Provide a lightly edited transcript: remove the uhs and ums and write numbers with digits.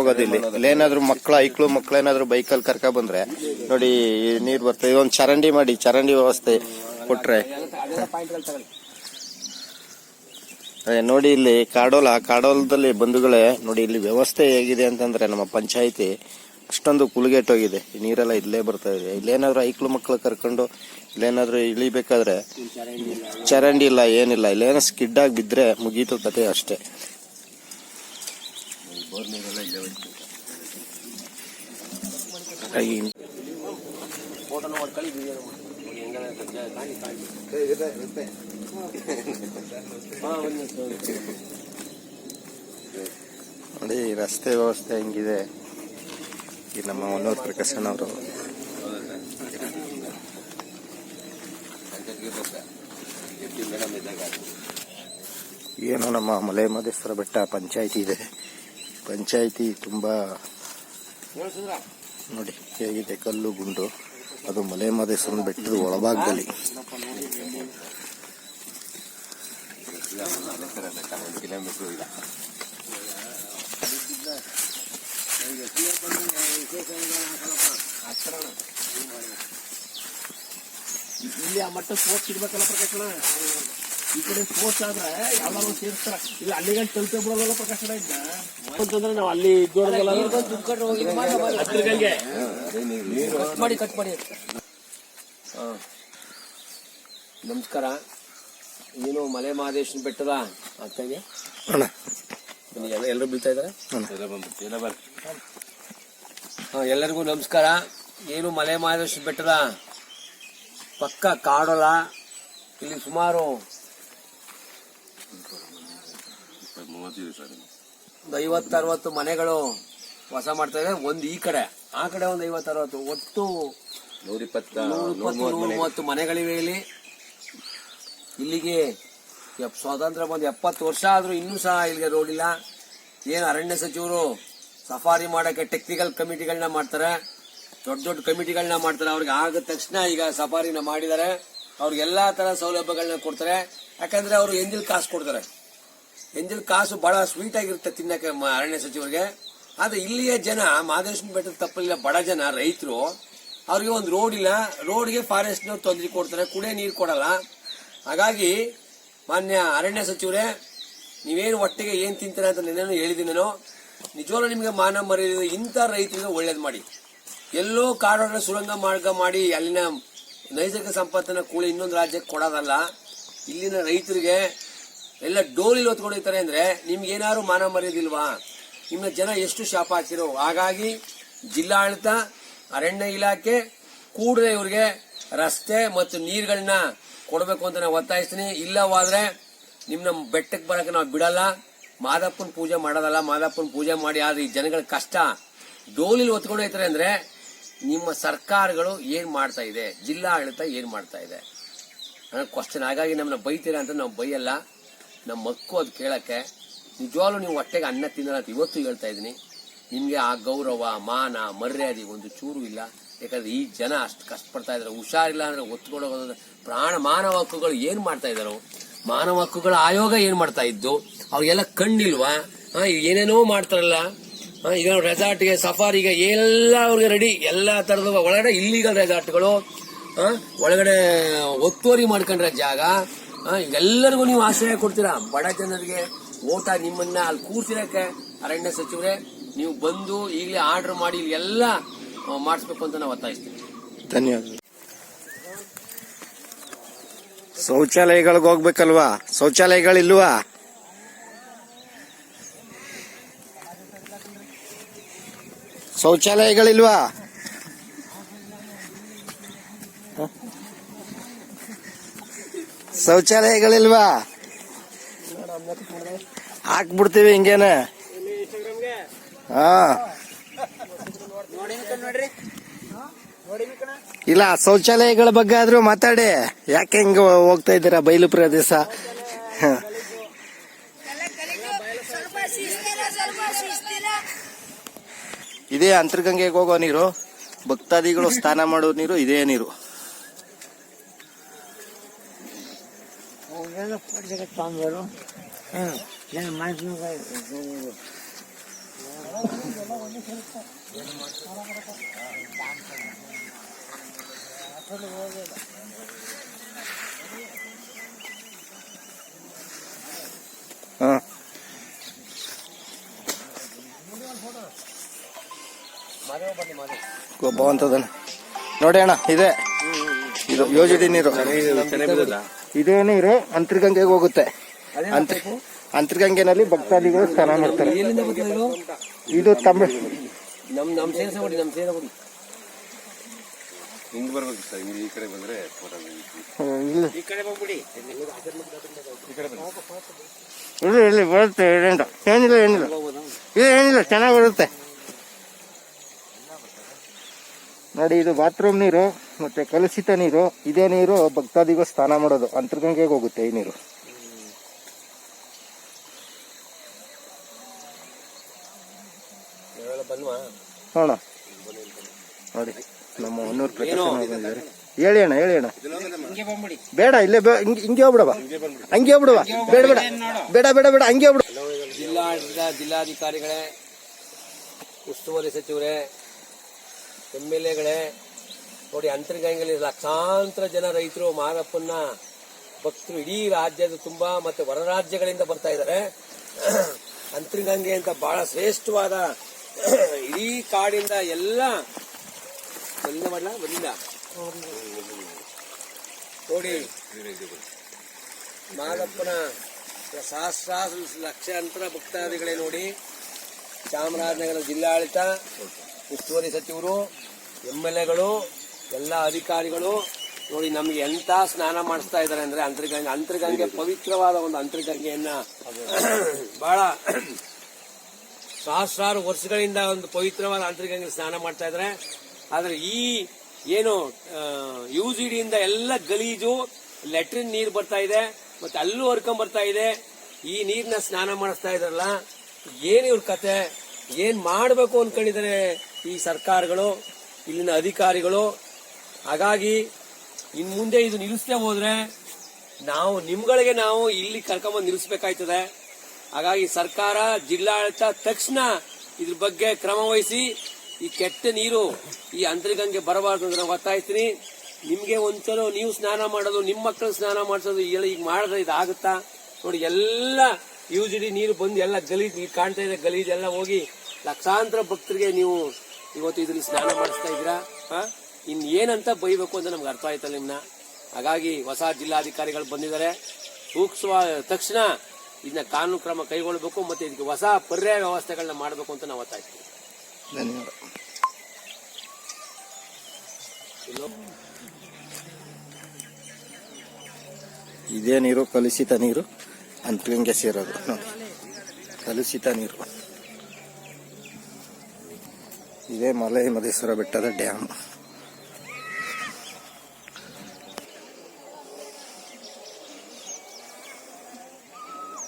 ಹೋಗೋದು. ಇಲ್ಲೇನಾದ್ರು ಐಕ್ಳು ಮಕ್ಳೇನಾದ್ರು ಬೈಕಲ್ಲಿ ಕರ್ಕ ಬಂದ್ರೆ ನೋಡಿ ನೀರ್ ಬರ್ತದೆ. ಇದೊಂದು ಚರಂಡಿ ಮಾಡಿ, ಚರಂಡಿ ವ್ಯವಸ್ಥೆ ಕೊಟ್ರೆ ನೋಡಿ. ಇಲ್ಲಿ ಕಾಡೋಲದಲ್ಲಿ ಬಂಧುಗಳೇ ನೋಡಿ, ಇಲ್ಲಿ ವ್ಯವಸ್ಥೆ ಹೇಗಿದೆ ಅಂತಂದ್ರೆ ನಮ್ಮ ಪಂಚಾಯಿತಿ ಅಷ್ಟೊಂದು ಕುಲುಗೆಟ್ಟೋಗಿದೆ. ಈ ನೀರೆಲ್ಲ ಇಲ್ಲೇ ಬರ್ತಾ ಇದೆ. ಇಲ್ಲೇನಾದ್ರು ಐಕ್ಳು ಮಕ್ಳು ಕರ್ಕೊಂಡು ಇಲ್ಲೇನಾದ್ರು ಇಳಿಬೇಕಾದ್ರೆ ಚರಂಡಿ ಇಲ್ಲ, ಏನಿಲ್ಲ. ಇಲ್ಲೇನೋ ಸ್ಕಿಡ್ ಆಗಿ ಬಿದ್ರೆ ಮುಗೀತು ಕತೆ ಅಷ್ಟೇ. ನೋಡಿ ರಸ್ತೆ ವ್ಯವಸ್ಥೆ ಹೆಂಗಿದೆ. ಈ ನಮ್ಮ ಹೊನ್ನೂರು ಪ್ರಕಾಶನ್ ಅವರು ಏನೋ ನಮ್ಮ ಮಲೆ ಮಹದೇಶ್ವರ ಬೆಟ್ಟ ಪಂಚಾಯಿತಿ ಇದೆ. ಪಂಚಾಯಿತಿ ತುಂಬಾ ನೋಡಿ ಹೇಗಿದೆ, ಕಲ್ಲು ಗುಂಡು. ಅದು ಮಲೆ ಮಹದೇಶ್ವರನ ಬೆಟ್ಟದ ಒಳಭಾಗದಲ್ಲಿ. ಇಲ್ಲಿ ಆ ಮಟ್ಟ ಸ್ಪೋರ್ಟ್ಸ್ ಇರ್ಬೇಕಲ್ಲ ಪ್ರಕಾಶನ. ಈ ಕಡೆ ಸ್ಪೋರ್ಟ್ಸ್ ಆದ್ರೆ ಯಾವ್ದಾದ್ರು ಸೇರಿಸ್ತಾರ. ಇಲ್ಲಿ ಅಲ್ಲಿಗೆ ತಲುಪೇ ಬಿಡೋದಲ್ಲ ಪ್ರಕಾಶನ ಇದ್ದ ಅಂತಂದ್ರೆ ನಾವು ಅಲ್ಲಿ ಕಟ್ ಮಾಡಿ. ನಮಸ್ಕಾರ. ಏನು ಮಲೆ ಮಹದೇಶ್ವರನ ಬೆಟ್ಟದ ಆಗ್ತಾಯಿದೆ. ಎಲ್ಲರೂ ಬೀಳ್ತಾ ಇದಾರೆ. ಎಲ್ಲರಿಗೂ ನಮಸ್ಕಾರ. ಏನು ಮಲೆ ಮಹದೇಶ್ವರ ಬೆಟ್ಟದ ಪಕ್ಕ ಕಾಡೋಲ. ಇಲ್ಲಿ ಸುಮಾರು 50-60 ಮನೆಗಳು ವಾಸ ಮಾಡ್ತಾ ಇದೆ. ಒಂದು ಈ ಕಡೆ, ಆ ಕಡೆ ಒಂದು 50-60, ಒಟ್ಟು 120-130 ಮನೆಗಳಿವೆ ಇಲ್ಲಿ. ಇಲ್ಲಿಗೆ ಸ್ವಾತಂತ್ರ್ಯ ಬಂದು 70 ವರ್ಷ ಆದ್ರೂ ಇನ್ನೂ ಸಹ ಇಲ್ಲಿಗೆ ರೋಡ್ ಇಲ್ಲ. ಏನು ಅರಣ್ಯ ಸಚಿವರು ಸಫಾರಿ ಮಾಡಕ್ಕೆ ಟೆಕ್ನಿಕಲ್ ಕಮಿಟಿಗಳನ್ನ ಮಾಡ್ತಾರೆ, ದೊಡ್ಡ ಕಮಿಟಿಗಳನ್ನ ಮಾಡ್ತಾರೆ. ಅವ್ರಿಗೆ ಆಗದ ತಕ್ಷಣ ಈಗ ಸಫಾರಿನ ಮಾಡಿದ್ದಾರೆ. ಅವ್ರಿಗೆ ಎಲ್ಲಾ ತರ ಸೌಲಭ್ಯಗಳನ್ನ ಕೊಡ್ತಾರೆ. ಯಾಕಂದ್ರೆ ಅವರು ಎಂಜಿಲ್ ಕಾಸು ಕೊಡ್ತಾರೆ. ಎಂಜಿಲ್ ಕಾಸು ಬಹಳ ಸ್ವೀಟ್ ಆಗಿರುತ್ತೆ ತಿನ್ನಕ್ಕೆ ಅರಣ್ಯ ಸಚಿವರಿಗೆ. ಆದ್ರೆ ಇಲ್ಲಿಯ ಜನ ಮಹದೇಶ್ವರನ ಬೆಟ್ಟದ ತಪ್ಪಲಿಲ್ಲ, ಬಡ ಜನ ರೈತರು. ಅವ್ರಿಗೆ ಒಂದು ರೋಡ್ ಇಲ್ಲ. ರೋಡ್ಗೆ ಫಾರೆಸ್ಟ್ನವ್ರು ತೊಂದರೆ ಕೊಡ್ತಾರೆ, ಕುಡಿಯೋ ನೀರು ಕೊಡಲ್ಲ. ಹಾಗಾಗಿ ಮಾನ್ಯ ಅರಣ್ಯ ಸಚಿವರೇ, ನೀವೇನು ಹೊಟ್ಟೆಗೆ ಏನ್ ತಿಂತೀರ ಅಂತ ನಿನ್ನೇನು ಹೇಳಿದ್ದೀನೇನೋ, ನಿಜವಾಗ್ಲೂ ನಿಮ್ಗೆ ಮಾನ ಮರ್ಯಾದೆ. ಇಂಥ ರೈತರಿಗೆ ಒಳ್ಳೇದು ಮಾಡಿ. ಎಲ್ಲೋ ಕಾಡೋಣ ಸುರಂಗ ಮಾರ್ಗ ಮಾಡಿ ಅಲ್ಲಿನ ನೈಸರ್ಗಿಕ ಸಂಪತ್ತನ್ನ ಕೂಳಿ ಇನ್ನೊಂದು ರಾಜ್ಯಕ್ಕೆ ಕೊಡೋದಲ್ಲ. ಇಲ್ಲಿನ ರೈತರಿಗೆ ಎಲ್ಲ ಡೋಲಿಲ್ ಹೊತ್ಕೊಂಡಿರ್ತಾರೆ ಅಂದ್ರೆ ನಿಮ್ಗೆ ಏನಾದ್ರು ಮಾನ ಮರ್ಯಾದಿಲ್ವಾ? ನಿಮ್ಮ ಜನ ಎಷ್ಟು ಶಾಪ ಹಾಕಿರೋ. ಹಾಗಾಗಿ ಜಿಲ್ಲಾಡಳಿತ, ಅರಣ್ಯ ಇಲಾಖೆ ಕೂಡಲೇ ಇವ್ರಿಗೆ ರಸ್ತೆ ಮತ್ತು ನೀರುಗಳನ್ನ ಕೊಡಬೇಕು ಅಂತ ನಾನು ಒತ್ತಾಯಿಸ್ತೀನಿ. ಇಲ್ಲವಾದ್ರೆ ನಿಮ್ಮ ಬೆಟ್ಟಕ್ಕೆ ಬರಕ್ಕೆ ನಾವು ಬಿಡಲ್ಲ. ಮಾದಪ್ಪನ ಪೂಜೆ ಮಾಡೋದಲ್ಲ, ಮಾದಪ್ಪನ ಪೂಜೆ ಮಾಡಿ. ಆದ್ರೆ ಈ ಜನಗಳ ಕಷ್ಟ ಡೋಲಿಲ್ ಹೊತ್ಕೊಂಡು ಹೋಯ್ತಾರೆ ಅಂದ್ರೆ ನಿಮ್ಮ ಸರ್ಕಾರಗಳು ಏನ್ ಮಾಡ್ತಾ ಇದೆ, ಜಿಲ್ಲಾಡಳಿತ ಏನ್ ಮಾಡ್ತಾ ಇದೆ ಅನ್ನೋ ಕ್ವಶನ್. ಹಾಗಾಗಿ ನಮ್ಮನ್ನ ಬೈತೀರಾ ಅಂತ ನಾವು ಬೈಯಲ್ಲ. ನಮ್ಮ ಹಕ್ಕು ಅದು ಕೇಳಕ್ಕೆ. ನಿಜವಾಗ್ಲೂ ನೀವು ಹೊಟ್ಟೆಗೆ ಅನ್ನ ತಿನ್ನಲ್ಲ ಅಂತ ಇವತ್ತು ಹೇಳ್ತಾ ಇದ್ದೀನಿ. ನಿಮ್ಗೆ ಆ ಗೌರವ, ಮಾನ, ಮರ್ಯಾದೆ ಒಂದು ಚೂರು ಇಲ್ಲ. ಯಾಕಂದ್ರೆ ಈ ಜನ ಅಷ್ಟು ಕಷ್ಟಪಡ್ತಾ ಇದಾರೆ. ಹುಷಾರಿಲ್ಲ ಅಂದ್ರೆ ಒತ್ಕೊಂಡು ಹೋಗೋದು. ಮಾನವ ಹಕ್ಕುಗಳು ಏನ್ ಮಾಡ್ತಾ ಇದಾರೋ, ಮಾನವ ಹಕ್ಕುಗಳ ಆಯೋಗ ಏನ್ ಮಾಡ್ತಾ ಇದ್ದು, ಅವ್ರಿಗೆಲ್ಲ ಕಣ್ಣಿಲ್ವಾ? ಏನೇನೋ ಮಾಡ್ತಾರಲ್ಲ. ಈಗ ರೆಸಾರ್ಟ್ಗೆ, ಸಫಾರಿಗೆ ಎಲ್ಲ ಅವ್ರಿಗೆ ರೆಡಿ. ಎಲ್ಲಾ ತರದ ಒಳಗಡೆ ಇಲ್ಲಿಗಲ್ ರೆಸಾರ್ಟ್ಗಳು, ಒಳಗಡೆ ಒತ್ತುವರಿ ಮಾಡ್ಕೊಂಡ್ರೆ ಜಾಗ. ಎಲ್ಲರಿಗೂ ನೀವು ಆಶ್ರಯ ಕೊಡ್ತೀರಾ. ಬಡ ಜನರಿಗೆ ಓಟ ನಿಮ್ಮನ್ನ ಅಲ್ಲಿ ಕೂರ್ಸಿರಕ್ಕೆ ಅರಣ್ಯ ಸಚಿವರೇ ನೀವು ಬಂದು ಈಗಲೇ ಆರ್ಡರ್ ಮಾಡಿ ಇಲ್ಲಿ ಎಲ್ಲ ಮಾಡಿಸ್ಬೇಕು ಅಂತ ನಾವು ಒತ್ತಾಯಿಸ್ತೀವಿ. ಧನ್ಯವಾದ. ಶೌಚಾಲಯಗಳಿಗೆ ಹೋಗ್ಬೇಕಲ್ವಾ? ಶೌಚಾಲಯಗಳಿಲ್ವಾ? ಶೌಚಾಲಯಗಳಿಲ್ವಾ? ಶೌಚಾಲಯಗಳಿಲ್ವಾ? ಹಾಕ್ಬಿಡ್ತೀವಿ ಹಿಂಗೇನ. ಇಲ್ಲ, ಶೌಚಾಲಯಗಳ ಬಗ್ಗೆ ಆದ್ರೂ ಮಾತಾಡಿ. ಯಾಕೆ ಹಿಂಗ ಹೋಗ್ತಾ ಇದ್ದೀರಾ ಬಯಲು ಪ್ರದೇಶ? ಇದೇ ಅಂತರ್ಗಂಗೆಗೆ ಹೋಗೋ ನೀರು, ಭಕ್ತಾದಿಗಳು ಸ್ನಾನ ಮಾಡೋ ನೀರು, ಇದೇ ನೀರು. ಹಾಂ ಗೊಬ್ಬ ಅಂತದಣ್ಣ ನೋಡಿ ಅಣ್ಣ ಇದೆ ಇದು ಯೋಜಡಿ ನೀರು ಇದೇ ನೀರು ಅಂತರ್ಗಂಗೆಗೆ ಹೋಗುತ್ತೆ. ಅಂತರ್ಗಂಗೆನಲ್ಲಿ ಭಕ್ತಾದಿಗಳು ಸ್ನಾನ ಮಾಡ್ತಾರೆ. ಎಲ್ಲಿಂದ ಬರ್ತದೆ ಇದು? ಇದು ತಮಿಳ್ ನಮ್ ಸೇರ್ಸ ಕೊಡಿ, ನಮ್ ಸೇರ ಕೊಡಿ. ಹಿಂಗ್ ಬರ್ಬೇಕು ಸರ್, ಹಿಂಗ್ ಈ ಕಡೆ ಬಂದ್ರೆ ಇಲ್ಲಿ ಈ ಕಡೆ ಬಂದ್ಬಿಡಿ. ಇಲ್ಲಿ ಬರುತ್ತೆ. ಏನಿಲ್ಲ ಏನಿಲ್ಲ ಇದು ಏನಿಲ್ಲ ಚೆನ್ನಾಗಿ ಬರುತ್ತೆ ನೋಡಿ. ಇದು ಬಾತ್ರೂಮ್ ನೀರು ಮತ್ತೆ ಕಲುಷಿತ ನೀರು. ಇದೇ ನೀರು ಭಕ್ತಾದಿಗಳು ಸ್ನಾನ ಮಾಡೋದು. ಅಂತರ್ಗಂಗೆಗೆ ಹೋಗುತ್ತೆ ಈ ನೀರು. ನೋಡ ನೋಡಿ ನಮ್ಮ ಹೊನ್ನೂರು ಪ್ರಕಾಶ್ ಬಂದಿದ್ದಾರೆ. ಹೇಳಿ ಅಣ್ಣ ಹೇಳಿ ಅಣ್ಣ. ಬೇಡ ಇಲ್ಲೇ ಹಿಂಗೆ ಹೋಗ್ಬಿಡವ, ಹಂಗೆ ಹೋಗ್ಬಿಡುವ. ಬೇಡ ಬೇಡ ಬೇಡ ಬೇಡ ಬೇಡ ಹಂಗೆ ಹೋಗ್ಬಿಡು. ಜಿಲ್ಲಾಧಿಕಾರಿಗಳೇ, ಉಸ್ತುವಾರಿ ಸಚಿವರೇ, MLAಗಳೇ ನೋಡಿ, ಅಂತರ್ಗಂಗೆಯಲ್ಲಿ ಲಕ್ಷಾಂತರ ಜನ ರೈತರು ಮಾದಪ್ಪನ ಭಕ್ತರು ಇಡೀ ರಾಜ್ಯದ ತುಂಬಾ ಮತ್ತೆ ಹೊರ ರಾಜ್ಯಗಳಿಂದ ಬರ್ತಾ ಇದ್ದಾರೆ. ಅಂತರ್ಗಂಗೆ ಅಂತ ಬಹಳ ಶ್ರೇಷ್ಠವಾದ ಇಡೀ ಕಾಡಿಂದ ಎಲ್ಲ ಬಂದಿಲ್ಲ ನೋಡಿ. ಮಾದಪ್ಪನ ಸಹಸ್ರಾರು ಲಕ್ಷಾಂತರ ಭಕ್ತಾದಿಗಳೇ ನೋಡಿ. ಚಾಮರಾಜನಗರ ಜಿಲ್ಲಾಡಳಿತ, ಉಸ್ತುವಾರಿ ಸಚಿವರು, MLAಗಳು, ಎಲ್ಲ ಅಧಿಕಾರಿಗಳು ನೋಡಿ ನಮ್ಗೆ ಎಂತ ಸ್ನಾನ ಮಾಡಿಸ್ತಾ ಇದ್ದಾರೆ ಅಂದ್ರೆ ಅಂತರ್ಗಂಗೆ ಪವಿತ್ರವಾದ ಒಂದು ಅಂತರ್ಗಂಗೆಯನ್ನ ಬಹಳ ಸಹಸ್ರಾರು ವರ್ಷಗಳಿಂದ ಒಂದು ಪವಿತ್ರವಾದ ಅಂತರ್ಗಂಗೆ ಸ್ನಾನ ಮಾಡ್ತಾ ಇದ್ದಾರೆ. ಆದ್ರೆ ಈ ಏನು UGD ಇಂದ ಎಲ್ಲ ಗಲೀಜು ಲೆಟ್ರಿನ್ ನೀರು ಬರ್ತಾ ಇದೆ, ಮತ್ತೆ ಅಲ್ಲೂ ಹರ್ಕೊಂಡ್ ಬರ್ತಾ ಇದೆ. ಈ ನೀರ್ನ ಸ್ನಾನ ಮಾಡಿಸ್ತಾ ಇದಾರಲ್ಲ, ಏನ್ ಇವ್ರ ಕತೆ? ಏನ್ ಮಾಡ್ಬೇಕು ಅನ್ಕೊಂಡಿದ್ದಾರೆ ಈ ಸರ್ಕಾರಗಳು, ಇಲ್ಲಿನ ಅಧಿಕಾರಿಗಳು? ಹಾಗಾಗಿ ಇನ್ ಮುಂದೆ ಇದು ನಿಲ್ಲಿಸದೆ ಹೋದ್ರೆ ನಾವು ನಿಮ್ಗಳಿಗೆ ನಾವು ಇಲ್ಲಿ ಕರ್ಕೊಂಬಂದು ನಿಲ್ಲಿಸಬೇಕಾಯ್ತದೆ. ಹಾಗಾಗಿ ಸರ್ಕಾರ, ಜಿಲ್ಲಾಡಳಿತ ತಕ್ಷಣ ಇದ್ರ ಬಗ್ಗೆ ಕ್ರಮ ವಹಿಸಿ ಈ ಕೆಟ್ಟ ನೀರು ಈ ಅಂತರ್ಗಂಗೆ ಬರಬಾರ್ದು ಅಂತ ನಾನು ಒತ್ತಾಯಿಸ್ತೀನಿ. ನಿಮ್ಗೆ ಒಂದ್ಸಲ ನೀವು ಸ್ನಾನ ಮಾಡೋದು, ನಿಮ್ಮ ಮಕ್ಕಳು ಸ್ನಾನ ಮಾಡಿಸೋದು ಈಗ ಮಾಡಿದ್ರೆ ಇದಾಗುತ್ತಾ? ನೋಡಿ, ಎಲ್ಲ UGD ನೀರು ಬಂದು ಎಲ್ಲ ಗಲೀಜ್ ಕಾಣ್ತಾ ಇದೆ. ಗಲೀಜ್ ಎಲ್ಲ ಹೋಗಿ ಲಕ್ಷಾಂತರ ಭಕ್ತರಿಗೆ ನೀವು ಇವತ್ತು ಇದ್ರಲ್ಲಿ ಸ್ನಾನ ಮಾಡಿಸ್ತಾ ಇದ್ದೀರಾ. ಇನ್ ಏನಂತ ಬೈಬೇಕು ಅಂತ ನಮ್ಗೆ ಅರ್ಥ ಆಯ್ತಲ್ಲ ನಿಮ್ನ. ಹಾಗಾಗಿ ಹೊಸ ಜಿಲ್ಲಾಧಿಕಾರಿಗಳು ಬಂದಿದ್ದಾರೆ. ಸೂಕ್ಷ್ಮವಾದ ತಕ್ಷಣ ಇದನ್ನ ಕಾನೂನು ಕ್ರಮ ಕೈಗೊಳ್ಳಬೇಕು, ಮತ್ತೆ ಇದಕ್ಕೆ ಹೊಸ ಪರ್ಯಾಯ ವ್ಯವಸ್ಥೆಗಳನ್ನ ಮಾಡಬೇಕು ಅಂತ ನಾವು ಒತ್ತಾಯಿಸ್ತೀವಿ. ಧನ್ಯವಾದ. ಇದೇ ನೀರು ಕಲುಷಿತ ನೀರು ಅಂತರ್ಗಂಗೆ ಸೇರೋದು ನೋಡಿ. ಕಲುಷಿತ ನೀರು. ಇದೇ ಮಲೆ ಮಹದೇಶ್ವರ ಬೆಟ್ಟದ ಡ್ಯಾಮ್.